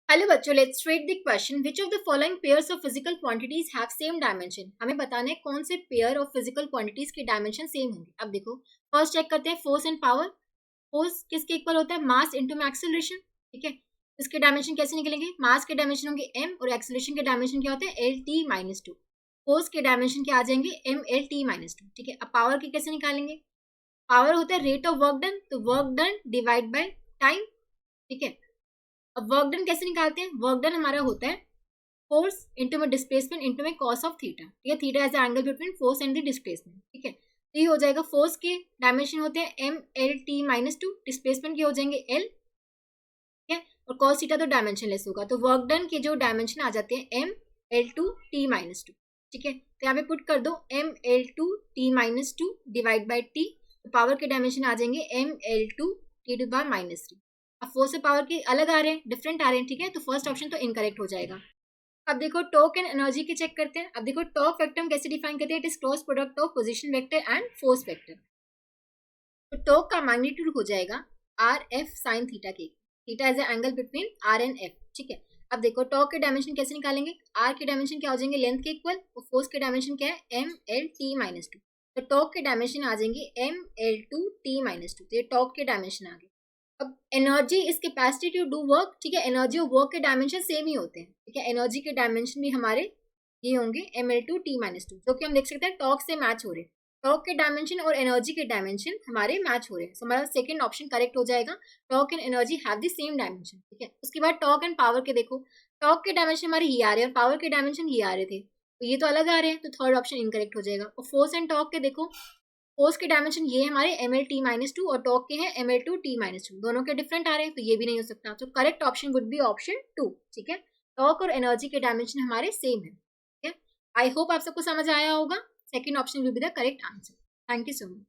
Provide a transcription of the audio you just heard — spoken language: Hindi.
हेलो बच्चों, let's read the question. Which of the following pairs of physical quantities have same dimension. हमें बताना है कौन से पेयर ऑफ फिजिकल क्वांटिटीज के डायमेंशन सेम होंगे। अब देखो, फर्स्ट चेक करते हैं फोर्स एंड पावर। फोर्स किसके इक्वल होता है? Mass into acceleration. ठीक है, इसके डायमेंशन कैसे निकलेंगे? मास के डायमेंशन होंगे m और एक्सेलरेशन के डायमेंशन क्या होते हैं? L T minus two. Force के डायमेंशन क्या आ जाएंगे? M L T minus two. ठीक है, अब पावर के कैसे निकालेंगे? पावर होता है रेट ऑफ वर्क डन, तो work done divide by time. ठीक है, अब वर्क डन कैसे निकालते हैं? वर्क डन हमारा होता है फोर्स इंटू में डिस्प्लेसमेंट इंटू में कॉस ऑफ थीटा। ठीक है, theta as angle between force and the displacement. ठीक है, तो ये हो जाएगा फोर्स के डायमेंशन होते हैं M L T minus two, displacement के हो जाएंगे एल। ठीक है, और कॉस थीटा तो डायमेंशन लेस होगा, तो वर्क डन के जो डायमेंशन आ जाते हैं M L two T minus two. ठीक है, तो यहाँ पे पुट कर दो M L two T minus two divide by T. तो पावर के डायमेंशन आ जाएंगे M L two T two power minus three. अब फोर्स से पावर के अलग आ रहे हैं, डिफरेंट आ रहे हैं। ठीक है, तो फर्स्ट ऑप्शन तो इनकरेक्ट हो जाएगा। अब देखो टॉर्क एंड एनर्जी के चेक करते हैं। अब देखो टॉर्क वेक्टर हम कैसे डिफाइन करते हैं? It is cross product of position vector and force vector. तो टॉर्क का मैग्नीट्यूड हो जाएगा आर एफ साइन थीटा के। Theta is angle between R and F. ठीक है, अब देखो टॉर्क के डायमेंशन कैसे निकालेंगे? आर के डायमेंशन क्या हो जाएंगे? लेंथ के इक्वल, और फोर्स के डायमेंशन क्या है? M L T minus two. तो टॉर्क के डायमेंशन आ जाएंगे M L two T minus two. तो ये टॉर्क के डायमेंशन आ गए। अब energy is capacity to do work. ठीक है, एनर्जी और वर्क के डायमेंशन सेम ही होते हैं। ठीक है, एनर्जी के डायमेंशन भी हमारे ये होंगे M L two T minus two, जो कि हम देख सकते हैं टॉर्क से मैच हो रहे हैं। टॉर्क के डायमेंशन और एनर्जी के डायमेंशन हमारे मैच हो रहे हैं, so हमारा सेकंड ऑप्शन करेक्ट हो जाएगा। Torque and energy have the same dimension. ठीक है, उसके बाद टॉर्क एंड पावर के देखो। टॉर्क के डायमेंशन हमारे ये आ रहे हैं और पावर के डायमेंशन ये आ रहे थे, तो ये तो अलग आ रहे हैं, तो थर्ड ऑप्शन इनकरेक्ट हो जाएगा। और फोर्स एंड टॉर्क के देखो, फोर्स के डायमेंशन ये हमारे M L T minus two और टॉर्क के हैं M L two T minus two, दोनों के डिफरेंट आ रहे हैं, तो ये भी नहीं हो सकता। तो correct option would be option two. ठीक है, टॉर्क और एनर्जी के डायमेंशन हमारे सेम है। ठीक है, आई होप आप सबको समझ आया होगा। Second option will be the correct answer. Thank you so much.